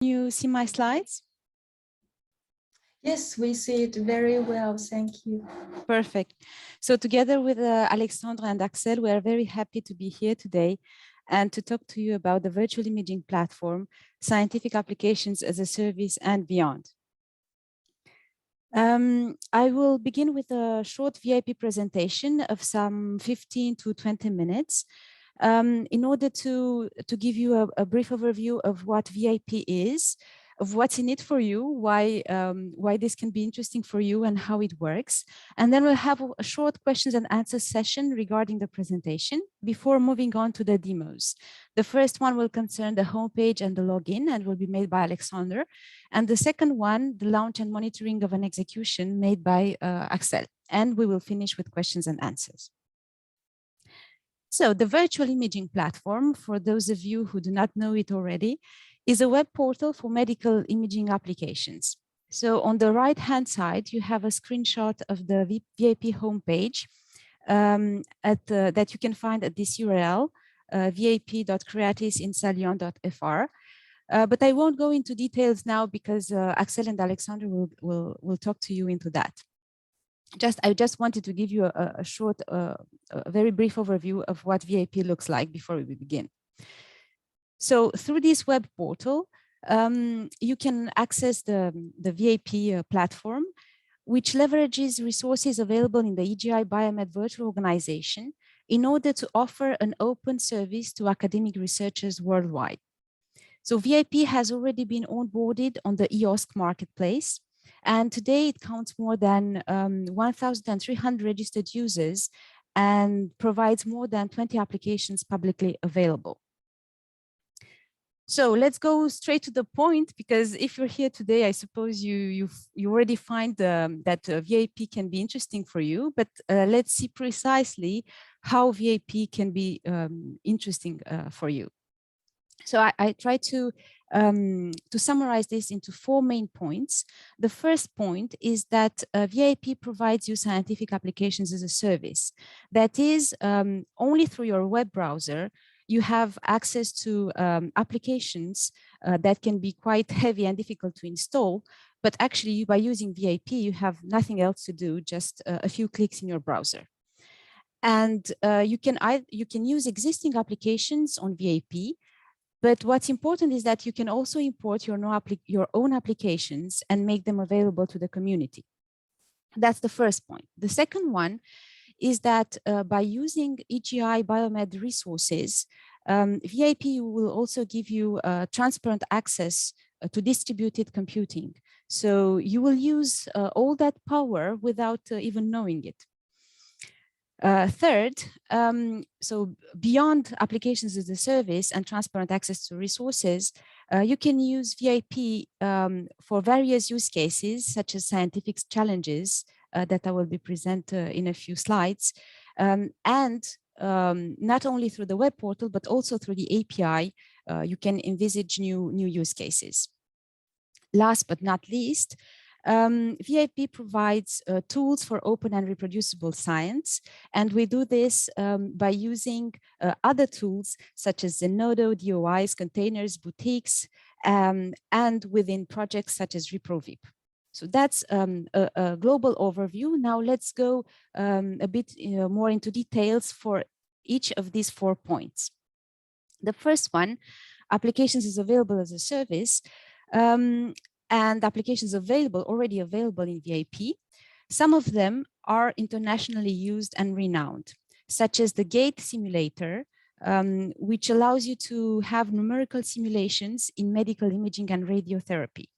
You see my slides? Yes, we see it very well. Thank you. Perfect. So together with Alexandre and Axel, we are very happy to be here today and to talk to you about the virtual imaging platform, scientific applications as a service and beyond. I will begin with a short VIP presentation of some 15 to 20 minutes in order to give you a brief overview of what VIP is, of what's in it for you, why this can be interesting for you and how it works. And then we'll have a short questions and answers session regarding the presentation before moving on to the demos. The first one will concern the homepage and the login and will be made by Alexandre. And the second one, the launch and monitoring of an execution made by Axel. And we will finish with questions and answers. So the virtual imaging platform, for those of you who do not know it already, is a web portal for medical imaging applications. So on the right-hand side, you have a screenshot of the VIP homepage that you can find at this URL, vip.creatisinsallion.fr. But I won't go into details now because Axel and Alexandre will talk to you into that. I just wanted to give you a short, a very brief overview of what VIP looks like before we begin. So through this web portal, you can access the VIP platform, which leverages resources available in the EGI Biomed virtual organization in order to offer an open service to academic researchers worldwide. So VIP has already been onboarded on the EOSC marketplace, and today it counts more than 1,300 registered users and provides more than 20 applications publicly available. So let's go straight to the point, because if you're here today, I suppose you already find that VIP can be interesting for you, but let's see precisely how VIP can be interesting for you. So I try to summarize this into 4 main points. The first point is that VIP provides you scientific applications as a service. That is, only through your web browser, you have access to applications that can be quite heavy and difficult to install. But actually, by using VIP, you have nothing else to do, just a few clicks in your browser. And you can use existing applications on VIP. But what's important is that you can also import your own applications and make them available to the community. That's the first point. The second one is that by using EGI Biomed resources, VIP will also give you transparent access to distributed computing. So you will use all that power without even knowing it. Third, so beyond applications as a service and transparent access to resources, you can use VIP for various use cases, such as scientific challenges that I will be present in a few slides, and not only through the web portal, but also through the API, you can envisage new use cases. Last but not least, VIP provides tools for open and reproducible science, and we do this by using other tools such as Zenodo, DOIs, containers, boutiques, and within projects such as Reproducible. So that's a global overview. Now let's go a bit more into details for each of these 4 points. The first one, applications is available as a service. And applications already available in VIP. Some of them are internationally used and renowned, such as the GATE simulator, which allows you to have numerical simulations in medical imaging and radiotherapy.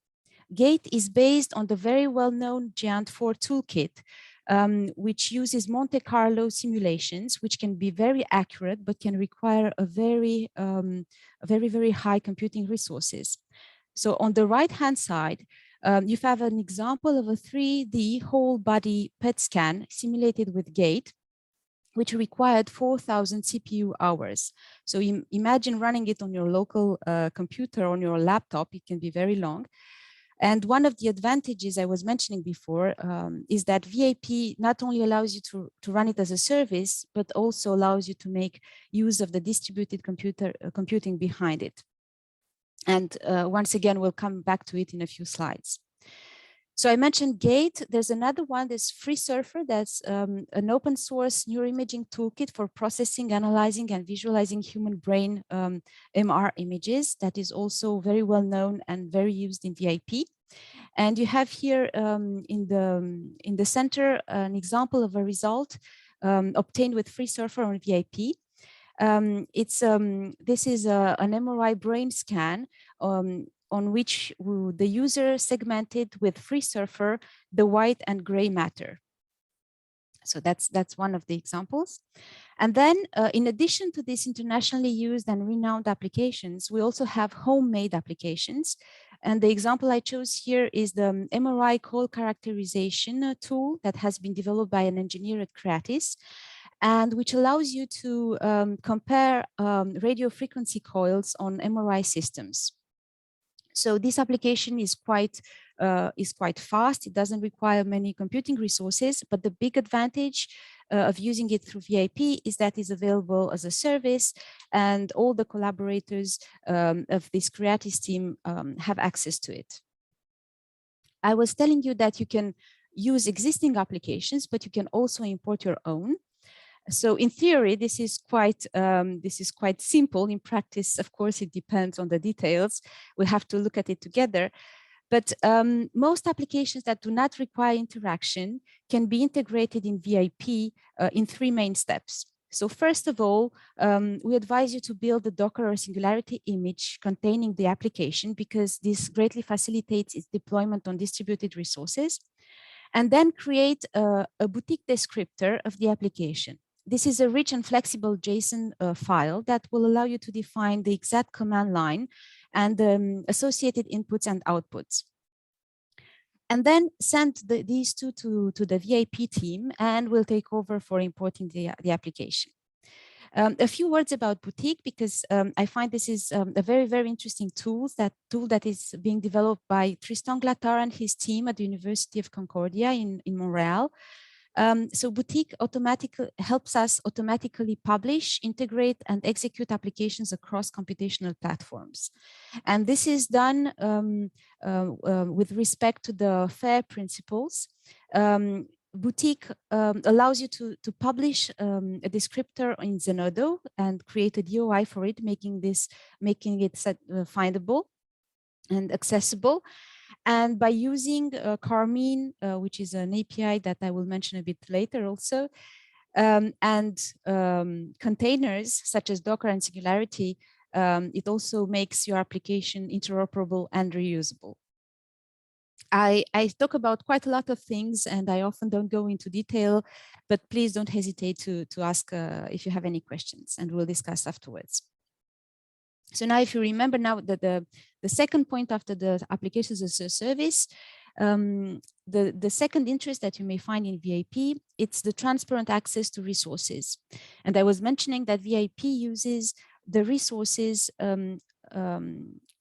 GATE is based on the very well-known GEANT4 toolkit, which uses Monte Carlo simulations, which can be very accurate, but can require a very high computing resources. So on the right-hand side, you have an example of a 3D whole body PET scan simulated with GATE, which required 4,000 CPU hours. So imagine running it on your local computer, on your laptop. It can be very long. And one of the advantages I was mentioning before is that VIP not only allows you to run it as a service, but also allows you to make use of the distributed computing behind it. And once again, we'll come back to it in a few slides. So I mentioned GATE. There's another one, there's FreeSurfer. That's an open source neuroimaging toolkit for processing, analyzing, and visualizing human brain MR images. That is also very well known and very used in VIP. And you have here in the center an example of a result obtained with FreeSurfer on VIP. This is an MRI brain scan on which the user segmented with FreeSurfer the white and gray matter. So that's one of the examples. And then in addition to these internationally used and renowned applications, we also have homemade applications. And the example I chose here is the MRI call characterization tool that has been developed by an engineer at CREATIS, and which allows you to compare radio frequency coils on MRI systems. So this application is quite fast. It doesn't require many computing resources, but the big advantage of using it through VIP is that it's available as a service, and all the collaborators of this CREATIS team have access to it. I was telling you that you can use existing applications, but you can also import your own. So in theory, this is quite simple. In practice, of course, it depends on the details. We have to look at it together. But most applications that do not require interaction can be integrated in VIP in 3 main steps. So first of all, we advise you to build a Docker or Singularity image containing the application, because this greatly facilitates its deployment on distributed resources. And then create a boutique descriptor of the application. This is a rich and flexible JSON file that will allow you to define the exact command line and associated inputs and outputs. And then send these two to the VIP team, and we'll take over for importing the application. A few words about Boutique, because I find this is a very, very interesting tool that is being developed by Tristan Glattard and his team at the University of Concordia in Montreal. So Boutique automatically helps us automatically publish, integrate, and execute applications across computational platforms. And this is done with respect to the FAIR principles. Boutique allows you to publish a descriptor in Zenodo and create a DOI for it, making it findable and accessible. And by using Carmine, which is an API that I will mention a bit later also, and containers such as Docker and Singularity, it also makes your application interoperable and reusable. I talk about quite a lot of things, and I often don't go into detail, but please don't hesitate to ask if you have any questions, and we'll discuss afterwards. So now, if you remember now that the second point after the applications as a service, the second interest that you may find in VIP, it's the transparent access to resources. And I was mentioning that VIP uses the resources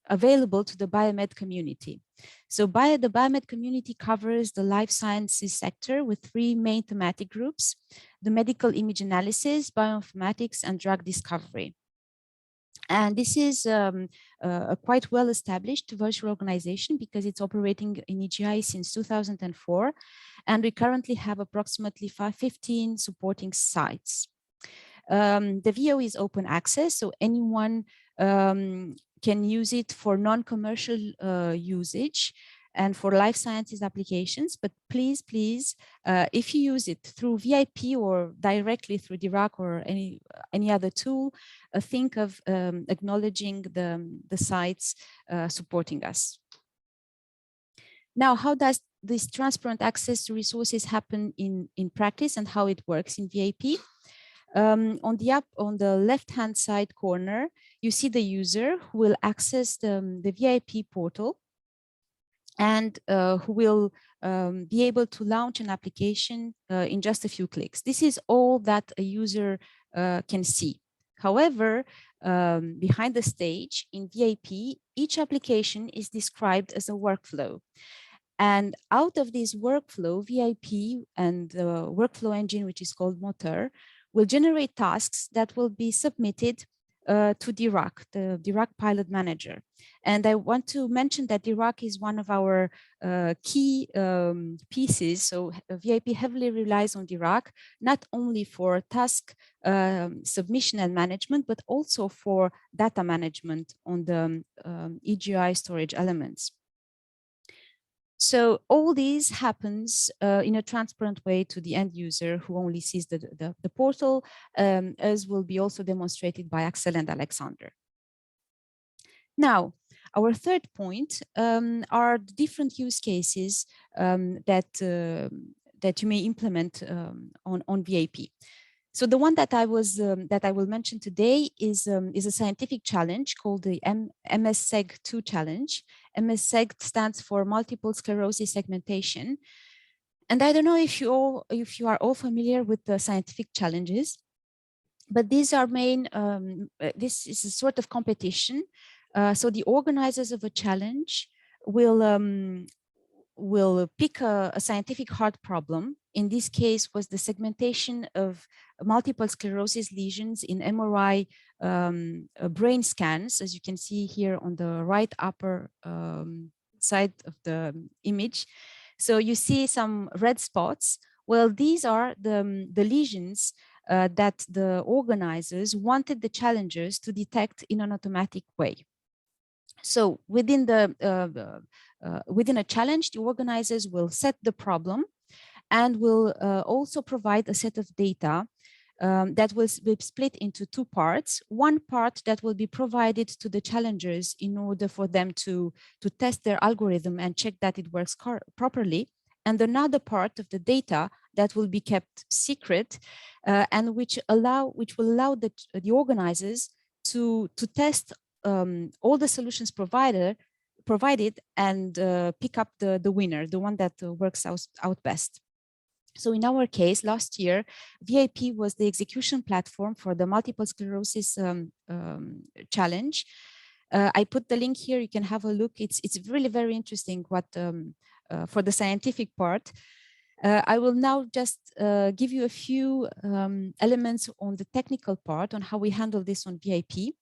available to the biomed community. So the biomed community covers the life sciences sector with 3 main thematic groups: the medical image analysis, bioinformatics, and drug discovery. And this is a quite well-established virtual organization because it's operating in EGI since 2004. And we currently have approximately 15 supporting sites. The VO is open access, so anyone can use it for non-commercial usage and for life sciences applications. But please, if you use it through VIP or directly through Dirac or any other tool, think of acknowledging the sites supporting us. Now, how does this transparent access to resources happen in practice, and how it works in VIP? On the left-hand side corner, you see the user who will access the VIP portal, and who will be able to launch an application in just a few clicks. This is all that a user can see. However, behind the stage in VIP, each application is described as a workflow. And out of this workflow, VIP and the workflow engine, which is called Motor, will generate tasks that will be submitted to DRAC, the DRAC Pilot Manager. And I want to mention that DRAC is one of our key pieces. So VIP heavily relies on DRAC, not only for task submission and management, but also for data management on the EGI storage elements. So all these happens in a transparent way to the end user who only sees the portal, as will be also demonstrated by Axel and Alexandre. Now, our third point are the different use cases that you may implement on VIP. So the one that I will mention today is a scientific challenge called the MSSEG2 challenge. MSSEG stands for multiple sclerosis segmentation. And I don't know if you are all familiar with the scientific challenges, but these are this is a sort of competition. So the organizers of a challenge will pick a scientific hard problem. In this case was the segmentation of multiple sclerosis lesions in MRI brain scans, as you can see here on the right upper side of the image. So you see some red spots. Well, these are the lesions that the organizers wanted the challengers to detect in an automatic way. So within within a challenge, the organizers will set the problem and will also provide a set of data that will be split into two parts. One part that will be provided to the challengers in order for them to test their algorithm and check that it works properly. And another part of the data that will be kept secret and which will allow the organizers to test all the solutions provided and pick up the winner, the one that works out best. So in our case, last year, VIP was the execution platform for the multiple sclerosis challenge. I put the link here, you can have a look. It's really very interesting what for the scientific part. I will now just give you a few elements on the technical part on how we handle this on VIP.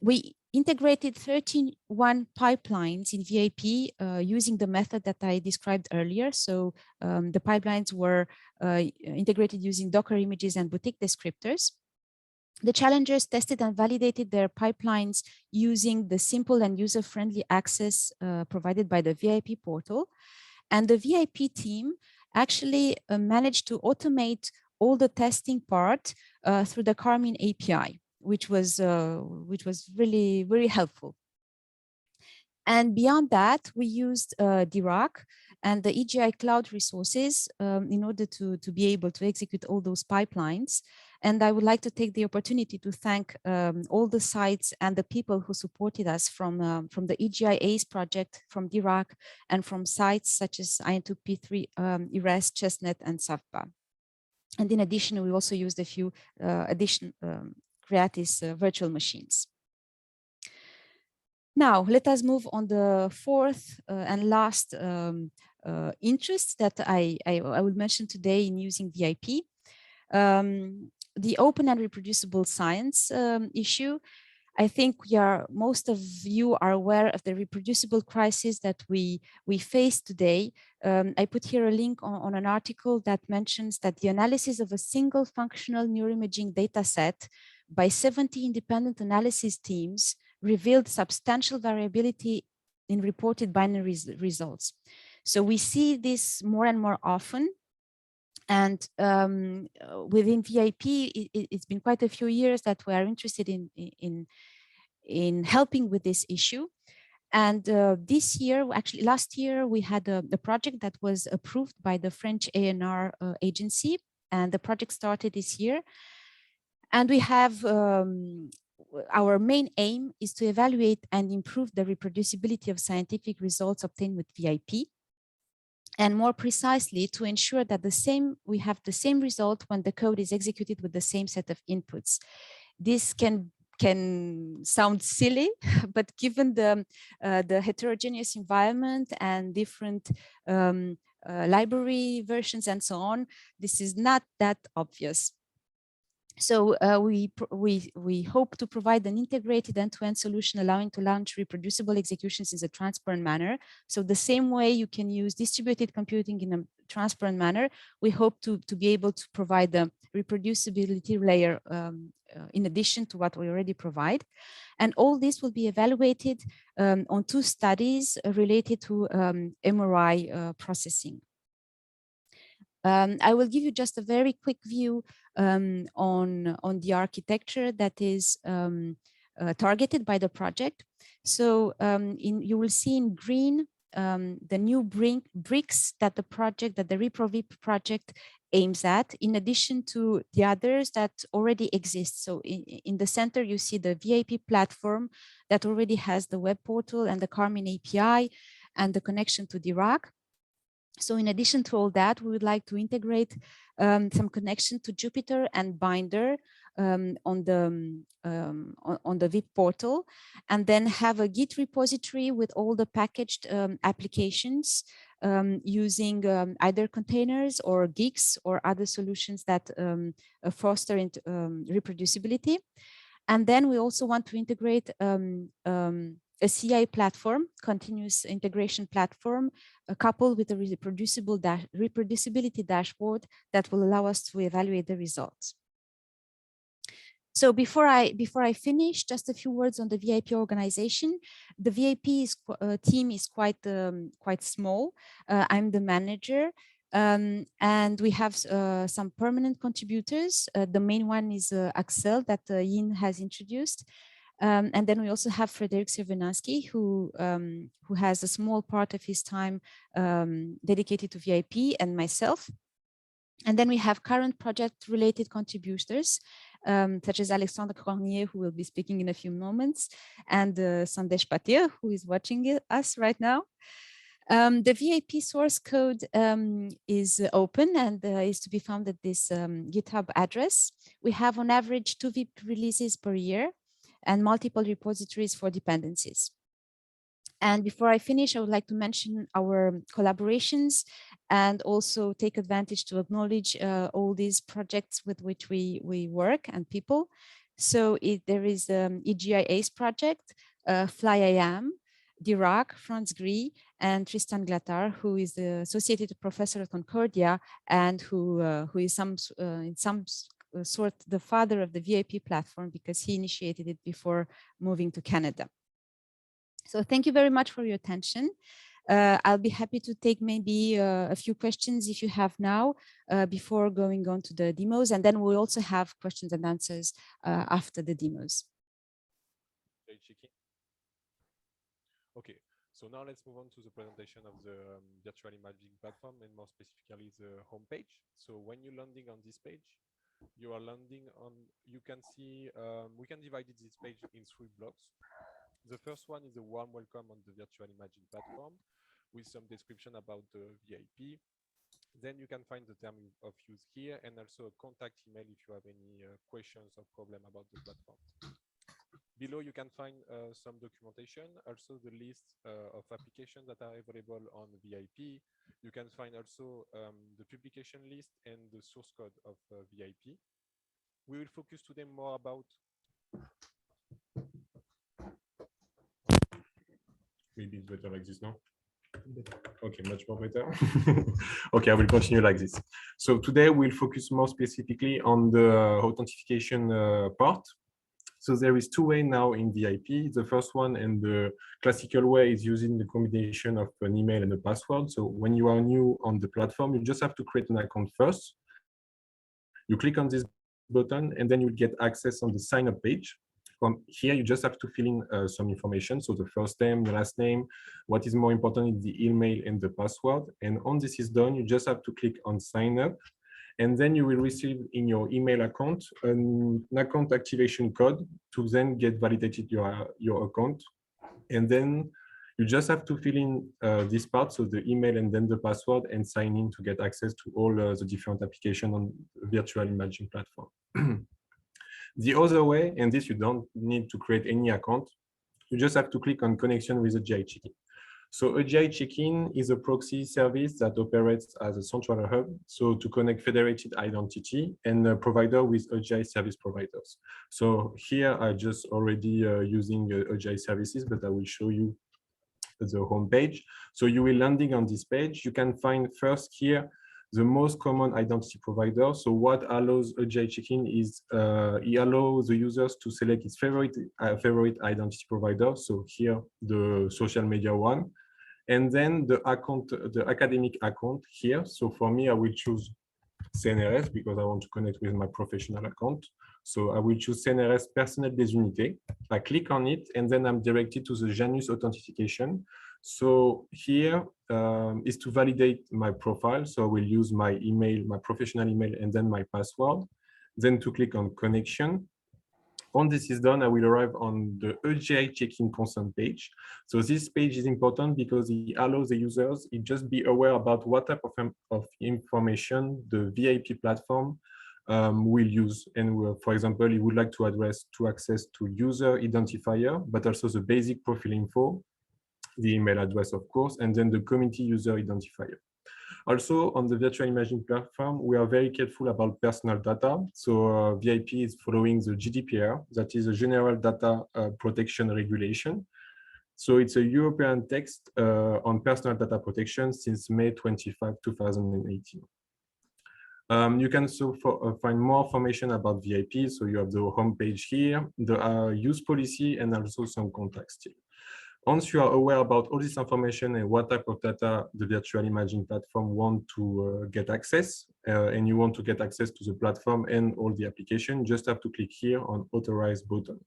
We integrated 31 pipelines in VIP using the method that I described earlier. So the pipelines were integrated using Docker images and boutique descriptors. The challengers tested and validated their pipelines using the simple and user-friendly access provided by the VIP portal. And the VIP team actually managed to automate all the testing part through the Carmine API, which was really very helpful. And beyond that, we used DRAC and the EGI cloud resources in order to be able to execute all those pipelines. And I would like to take the opportunity to thank all the sites and the people who supported us from the EGI ACE project, from DRAC, and from sites such as IN2P3, ERES, Chestnut, and SAFPA. And in addition, we also used a few additional CREATIS virtual machines. Now, let us move on the fourth and last interest that I will mention today in using VIP. The open and reproducible science issue. I think most of you are aware of the reproducible crisis that we face today. I put here a link on an article that mentions that the analysis of a single functional neuroimaging data set by 70 independent analysis teams revealed substantial variability in reported binary results. So we see this more and more often. And within VIP, it's been quite a few years that we are interested in helping with this issue. And this year, actually last year, we had a project that was approved by the French ANR agency, and the project started this year. And we have our main aim is to evaluate and improve the reproducibility of scientific results obtained with VIP. And more precisely, to ensure that we have the same result when the code is executed with the same set of inputs. This can sound silly, but given the heterogeneous environment and different library versions and so on, this is not that obvious. So we hope to provide an integrated end-to-end solution allowing to launch reproducible executions in a transparent manner. So the same way you can use distributed computing in a transparent manner, we hope to be able to provide the reproducibility layer in addition to what we already provide. And all this will be evaluated on 2 studies related to MRI processing. I will give you just a very quick view on the architecture that is targeted by the project. So you will see in green the new bricks that the Reproducible project aims at, in addition to the others that already exist. So in the center, you see the VIP platform that already has the web portal and the Carmen API and the connection to the RAC. So in addition to all that, we would like to integrate some connection to Jupyter and Binder on the VIP portal, and then have a Git repository with all the packaged applications using either containers or gigs or other solutions that foster reproducibility. And then we also want to integrate a CI platform, continuous integration platform, coupled with a reproducibility dashboard that will allow us to evaluate the results. So before I finish, just a few words on the VIP organization. The VIP team is quite small. I'm the manager. And we have some permanent contributors. The main one is Axel that Yin has introduced. And then we also have Frederick Sierwinowski, who has a small part of his time dedicated to VIP, and myself. And then we have current project-related contributors, such as Alexandre Cornier, who will be speaking in a few moments, and Sandesh Patil, who is watching us right now. The VIP source code is open and is to be found at this GitHub address. We have on average 2 VIP releases per year and multiple repositories for dependencies. And before I finish, I would like to mention our collaborations and also take advantage to acknowledge all these projects with which we work and people. So there is EGIA's project, FlyIAM, Dirac, Franz Gris, and Tristan Glattard, who is the associated professor at Concordia and who is in some sort the father of the VIP platform, because he initiated it before moving to Canada. So thank you very much for your attention. I'll be happy to take maybe a few questions if you have now before going on to the demos, and then we'll also have questions and answers after the demos. Okay, so now let's move on to the presentation of the virtual imaging platform, and more specifically the homepage. So when you're landing on this page, you are landing on, you can see, we can divide this page in 3 blocks. The first one is a warm welcome on the virtual imaging platform with some description about the VIP. Then you can find the term of use here, and also a contact email if you have any questions or problem about the platform. Below you can find some documentation, also the list of applications that are available on VIP. You can find also the publication list and the source code of VIP. We will focus today more about maybe it's better like this now. Okay, much more better. Okay, I will continue like this. So today we'll focus more specifically on the authentication part. So there is 2 ways now in VIP. The first one, and the classical way, is using the combination of an email and a password. So when you are new on the platform, you just have to create an account first. You click on this button, and then you get access on the sign up page. From here, you just have to fill in some information. So the first name, the last name. What is more important is the email and the password. And once this is done, you just have to click on sign up. And then you will receive in your email account an account activation code to then get validated your account. And then you just have to fill in this part, so the email and then the password, and sign in to get access to all the different applications on the virtual imaging platform. The other way, and this you don't need to create any account, you just have to click on connection with the GICT. So AGI check-in is a proxy service that operates as a central hub, so to connect federated identity and a provider with AGI service providers. So here I just already using AGI services, but I will show you the home page. So you will landing on this page. You can find first here the most common identity provider. So what allows AGI check-in is it allows the users to select its favorite identity provider. So here the social media one, and then the account, the academic account here. So for me, I will choose CNRS because I want to connect with my professional account. So I will choose CNRS personnel des unités. I click on it, and then I'm directed to the Janus authentication. So here is to validate my profile. So I will use my email, my professional email, and then my password. Then to click on connection. Once this is done, I will arrive on the AGI check-in consent page. So this page is important because it allows the users to just be aware about what type of information the VIP platform will use. And for example, you would like to access to user identifier, but also the basic profile info, the email address, of course, and then the community user identifier. Also, on the virtual imaging platform, we are very careful about personal data. So VIP is following the GDPR, that is a General Data Protection Regulation. So it's a European text on personal data protection since May 25, 2018. You can also find more information about VIP. So you have the homepage here, the use policy, and also some contacts still. Once you are aware about all this information and what type of data the virtual imaging platform want to get access, and you want to get access to the platform and all the application, you just have to click here on Authorize button.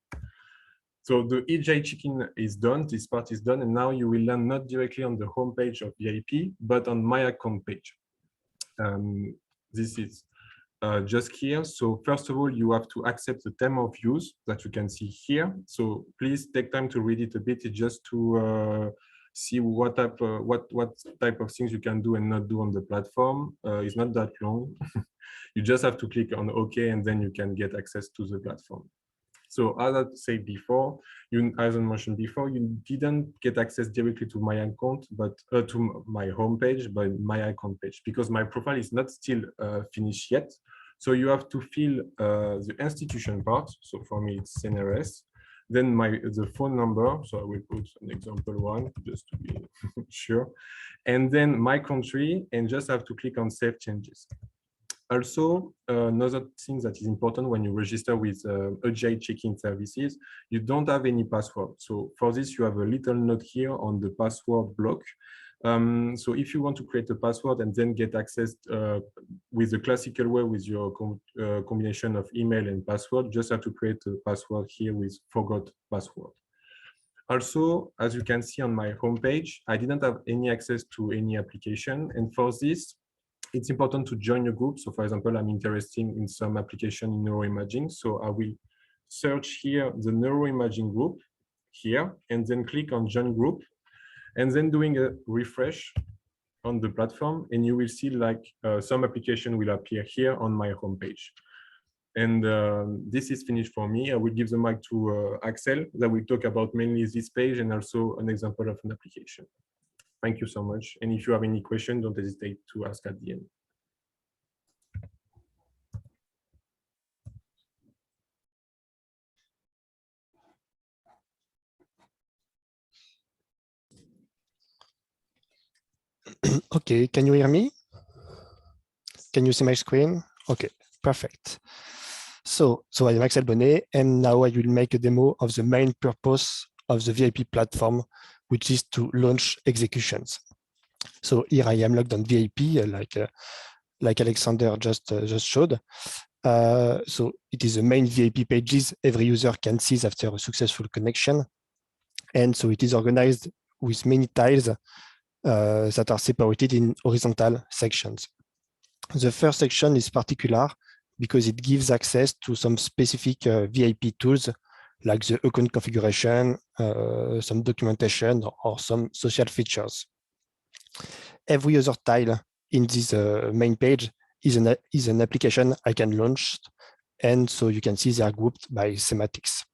So the AGI check-in is done, this part is done, and now you will land not directly on the homepage of VIP, but on my account page. This is just here. So first of all, you have to accept the term of use that you can see here. So please take time to read it a bit, just to see what type of things you can do and not do on the platform. It's not that long. You just have to click on OK, and then you can get access to the platform. So as I said before, as I mentioned before, you didn't get access directly to my account, but to my homepage, but my account page, because my profile is not still finished yet. So you have to fill the institution part. So for me, it's CNRS. Then the phone number. So I will put an example one just to be sure. And then my country, and just have to click on Save Changes. Also, another thing that is important when you register with AGI check-in services, you don't have any password. So for this, you have a little note here on the password block. So if you want to create a password and then get access with the classical way with your combination of email and password, just have to create a password here with forgot password. Also, as you can see on my homepage, I didn't have any access to any application. And for this, it's important to join a group. So for example, I'm interested in some application in neuroimaging. So I will search here the neuroimaging group here, and then click on join group, and then doing a refresh on the platform, and you will see like some application will appear here on my homepage. And this is finished for me. I will give the mic to Axel that will talk about mainly this page and also an example of an application. Thank you so much. And if you have any questions, don't hesitate to ask at the end. Okay, can you hear me? Can you see my screen? Okay, perfect. So I am Axel Bonnet, and now I will make a demo of the main purpose of the VIP platform, which is to launch executions. So here I am logged on VIP, like Alexandre just showed. So it is the main VIP pages every user can see after a successful connection. And so it is organized with many tiles that are separated in horizontal sections. The first section is particular because it gives access to some specific VIP tools like the account configuration, some documentation, or some social features. Every other tile in this main page is an application I can launch, and so you can see they are grouped by thematics.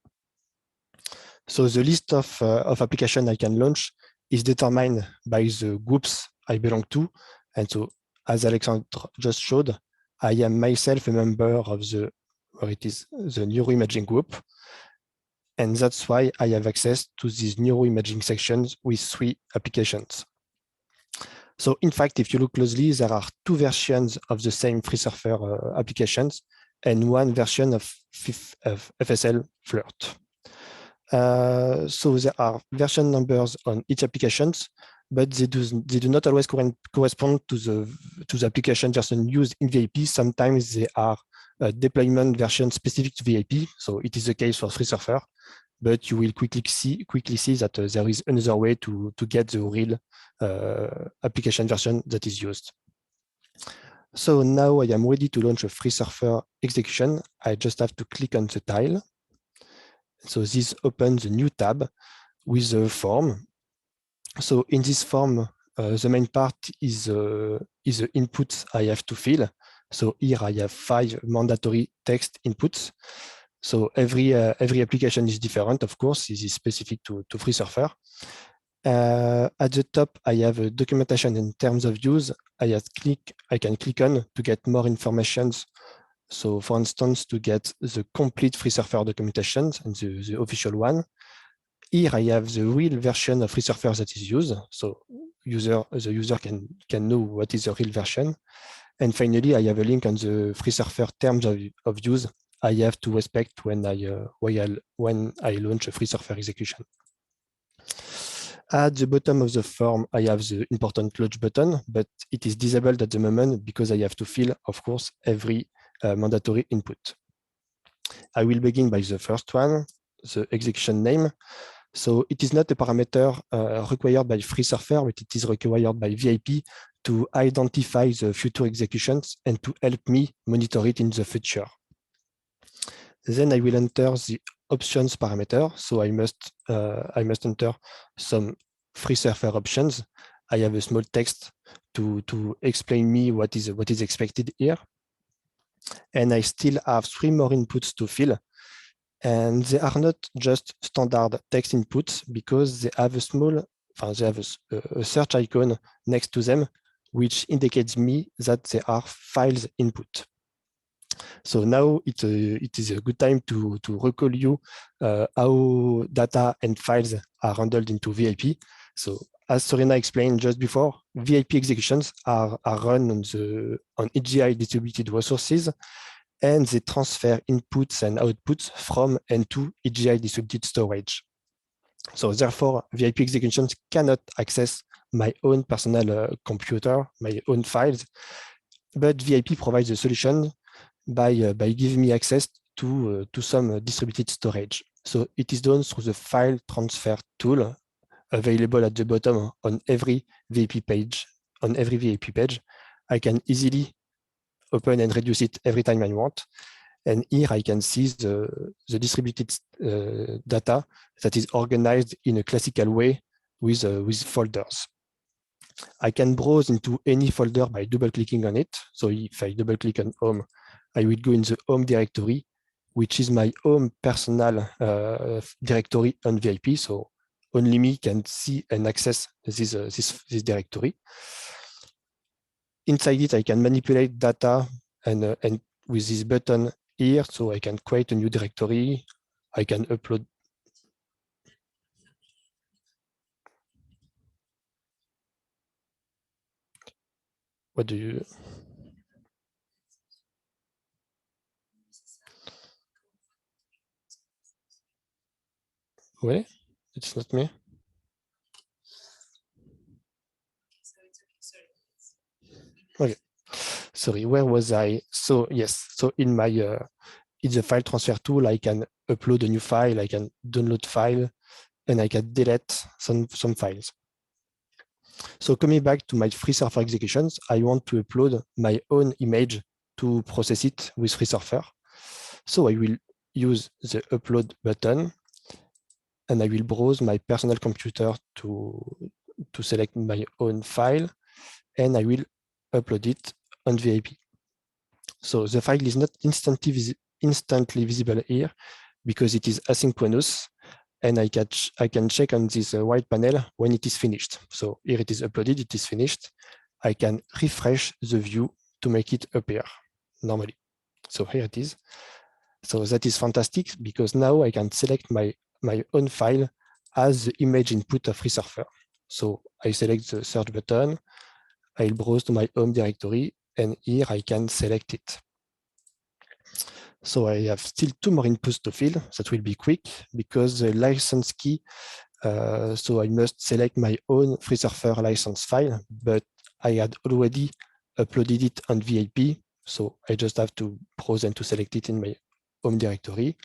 So the list of applications I can launch is determined by the groups I belong to. And so, as Alexandre just showed, I am myself a member of the neuroimaging group. And that's why I have access to these neuroimaging sections with 3 applications. So in fact, if you look closely, there are 2 versions of the same FreeSurfer applications and 1 version of FSL Flirt. So there are version numbers on each applications, but they do not always correspond to the application version used in VIP. Sometimes they are a deployment version specific to VIP. So it is the case for FreeSurfer, but you will quickly see that there is another way to get the real application version that is used. So now I am ready to launch a FreeSurfer execution. I just have to click on the tile. So this opens a new tab with a form. So in this form, the main part is the inputs I have to fill. So here I have 5 mandatory text inputs. So every application is different, of course. This is specific to FreeSurfer. At the top, I have a documentation in terms of use. I can click on to get more information. So for instance, to get the complete FreeSurfer documentation and the official one. Here I have the real version of FreeSurfer that is used. So the user can know what is the real version. And finally, I have a link on the FreeSurfer terms of use I have to respect when I launch a FreeSurfer execution. At the bottom of the form, I have the important launch button, but it is disabled at the moment because I have to fill, of course, every mandatory input. I will begin by the first one, the execution name. So it is not a parameter required by FreeSurfer, but it is required by VIP to identify the future executions and to help me monitor it in the future. Then I will enter the options parameter. So I must enter some FreeSurfer options. I have a small text to explain me what is expected here. And I still have 3 more inputs to fill. And they are not just standard text inputs because they have a search icon next to them, which indicates me that they are files input. So now it is a good time to recall you how data and files are handled into VIP. So as Sorina explained just before, VIP executions are run on EGI distributed resources, and they transfer inputs and outputs from and to EGI distributed storage. So therefore, VIP executions cannot access my own personal computer, my own files, but VIP provides a solution by giving me access to some distributed storage. So it is done through the file transfer tool available at the bottom on every VIP page. On every VIP page, I can easily open and reduce it every time I want. And here I can see the distributed data that is organized in a classical way with folders. I can browse into any folder by double-clicking on it. So if I double-click on home, I will go in the home directory, which is my home personal directory on VIP. So only me can see and access this directory. Inside it, I can manipulate data and with this button here, so I can create a new directory. I can upload. What do you? Wait, it's not me. Okay, sorry, where was I? So yes, so in my in the file transfer tool, I can upload a new file, I can download file, and I can delete some files. So coming back to my FreeSurfer executions, I want to upload my own image to process it with FreeSurfer. So I will use the upload button, and I will browse my personal computer to select my own file, and I will upload it on VIP. So the file is not instantly visible here because it is asynchronous. and I can check on this white panel when it is finished. So here it is uploaded, it is finished. I can refresh the view to make it appear normally. So here it is. So that is fantastic because now I can select my own file as the image input of Resurfer. So I select the search button, I'll browse to my home directory, and here I can select it. So I have still 2 more inputs to fill. That will be quick because the license key, so I must select my own Resurfer license file, but I had already uploaded it on VIP. So I just have to browse and to select it in my home directory.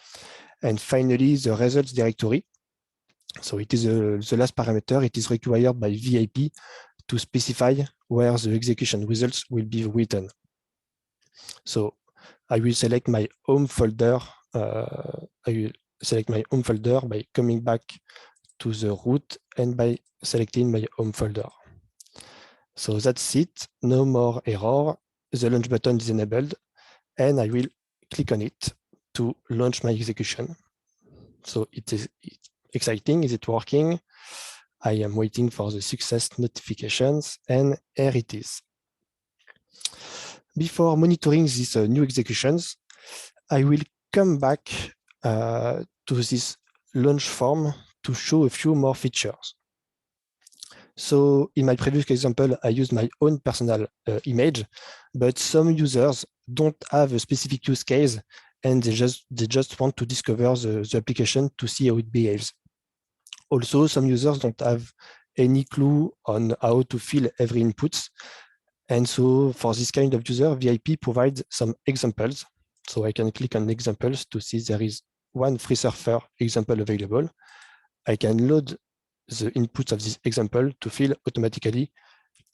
And finally, the results directory. So it is the last parameter. It is required by VIP to specify where the execution results will be written. So I will select my home folder. I will select my home folder by coming back to the root and by selecting my home folder. So that's it. No more error. The launch button is enabled, and I will click on it to launch my execution. So it's exciting. Is it working? I am waiting for the success notifications, and here it is. Before monitoring these new executions, I will come back to this launch form to show a few more features. So in my previous example, I used my own personal image, but some users don't have a specific use case and they just want to discover the application to see how it behaves. Also, some users don't have any clue on how to fill every input. And so for this kind of user, VIP provides some examples. So I can click on examples to see there is one Resurfer example available. I can load the inputs of this example to fill automatically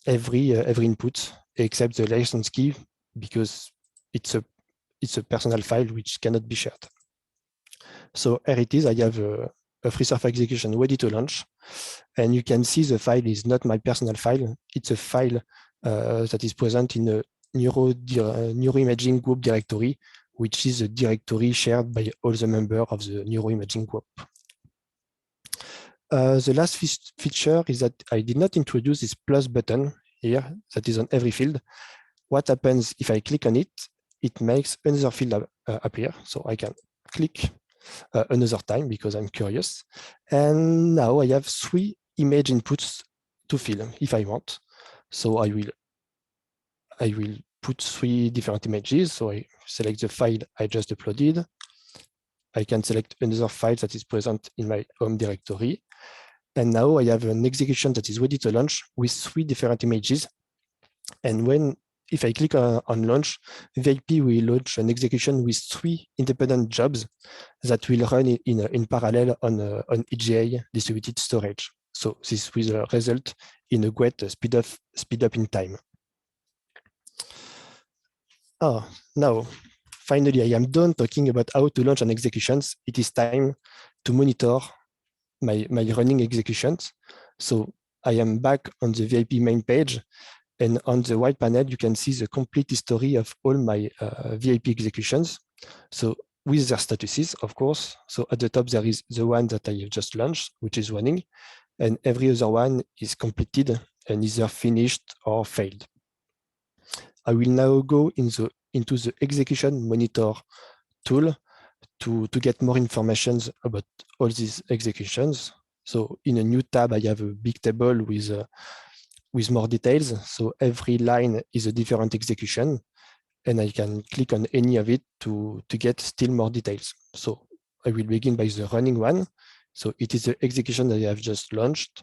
every input except the license key because it's a personal file which cannot be shared. So here it is. I have a Resurfer execution ready to launch, and you can see the file is not my personal file. It's a file that is present in a neuroimaging group directory, which is a directory shared by all the members of the neuroimaging group. The last feature is that I did not introduce this plus button here that is on every field. What happens if I click on it? It makes another field appear. So I can click another time because I'm curious. And now I have 3 image inputs to fill if I want. So I will put 3 different images. So I select the file I just uploaded. I can select another file that is present in my home directory. And now I have an execution that is ready to launch with 3 different images. And if I click on launch, VIP will launch an execution with 3 independent jobs that will run in parallel on EGA distributed storage. So this will result in a great speed up in time. Now, finally, I am done talking about how to launch an executions. It is time to monitor my running executions. So I am back on the VIP main page, and on the right panel, you can see the complete history of all my VIP executions. So with their statuses, of course. So at the top, there is the one that I have just launched, which is running, and every other one is completed and either finished or failed. I will now go into the execution monitor tool to get more information about all these executions. So in a new tab, I have a big table with more details. So every line is a different execution, and I can click on any of it to get still more details. So I will begin by the running one. So it is the execution that I have just launched.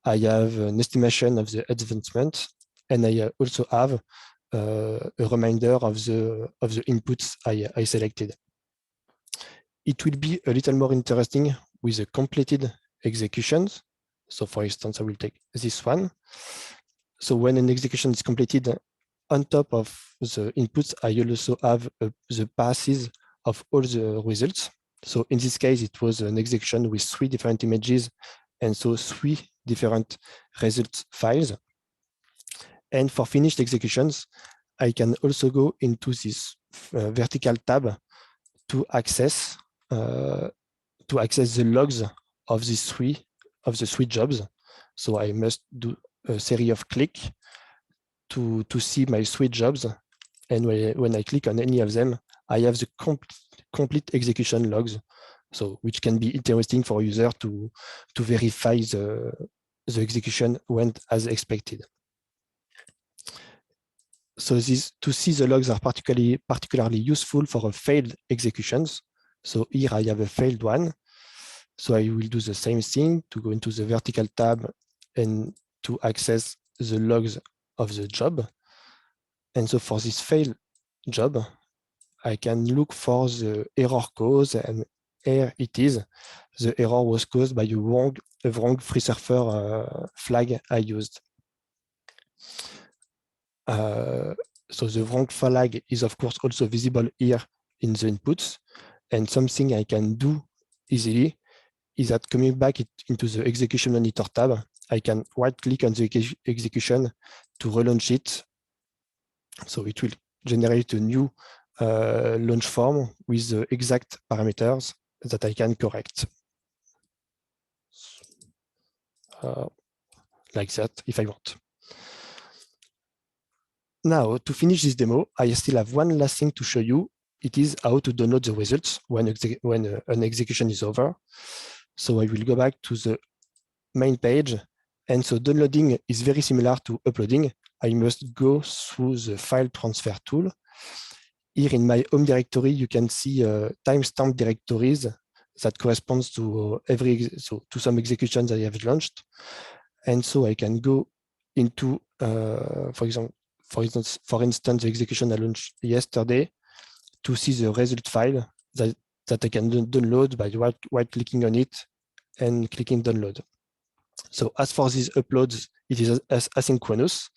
I have an estimation of the advancement, and I also have a reminder of the inputs I selected. It will be a little more interesting with the completed executions. So for instance, I will take this one. So when an execution is completed, on top of the inputs, I also have the passes of all the results. So in this case, it was an execution with 3 different images, and so 3 different results files. And for finished executions, I can also go into this vertical tab to access to access the logs of the three jobs. So I must do a series of clicks to see my three jobs. And when I click on any of them, I have the complete execution logs, so which can be interesting for a user to verify the execution went as expected. So to see the logs are particularly useful for failed executions. So here I have a failed one. So I will do the same thing to go into the vertical tab and to access the logs of the job. And so for this failed job, I can look for the error cause, and here it is. The error was caused by a wrong free surfer flag I used. So the wrong flag is of course also visible here in the inputs. And something I can do easily is that coming back into the execution monitor tab, I can right click on the execution to relaunch it. So it will generate a new launch form with the exact parameters that I can correct. Like that, if I want. Now, to finish this demo, I still have one last thing to show you. It is how to download the results when an execution is over. So I will go back to the main page. And so downloading is very similar to uploading. I must go through the file transfer tool. Here in my home directory, you can see timestamp directories that corresponds to to some executions I have launched. And so I can go into, for instance, the execution I launched yesterday to see the result file that I can download by right-clicking on it and clicking download. So as for these uploads, it is asynchronous.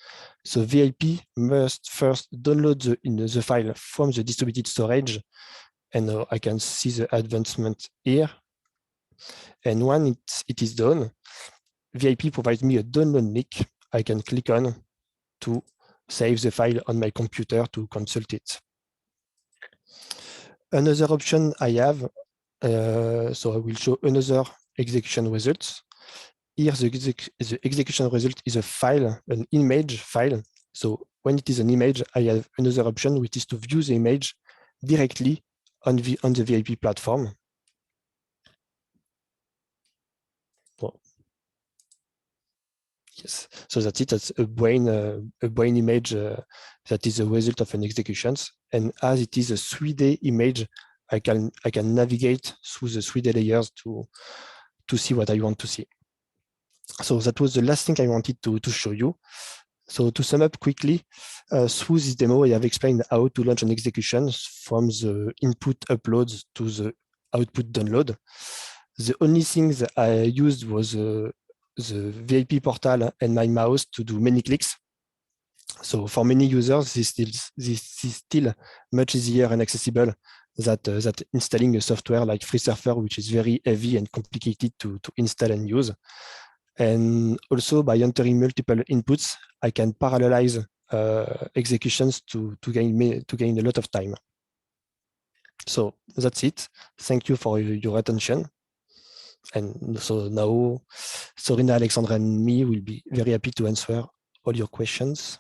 So VIP must first download the file from the distributed storage, and I can see the advancement here. And when it is done, VIP provides me a download link I can click on to save the file on my computer to consult it. Another option I have, so I will show another execution results. Here, the execution result is a file, an image file. So when it is an image, I have another option, which is to view the image directly on the VIP platform. Well, yes, so that's it. That's a brain image that is a result of an execution. And as it is a 3D image, I can navigate through the 3D layers to see what I want to see. So that was the last thing I wanted to show you. So to sum up quickly, through this demo, I have explained how to launch an execution from the input uploads to the output download. The only thing that I used was the VIP portal and my mouse to do many clicks. So for many users, this is still much easier and accessible that installing a software like FreeSurfer, which is very heavy and complicated to install and use. And also by entering multiple inputs, I can parallelize executions to gain a lot of time. So that's it. Thank you for your attention. And so now Sorina, Alexandre, and me will be very happy to answer all your questions.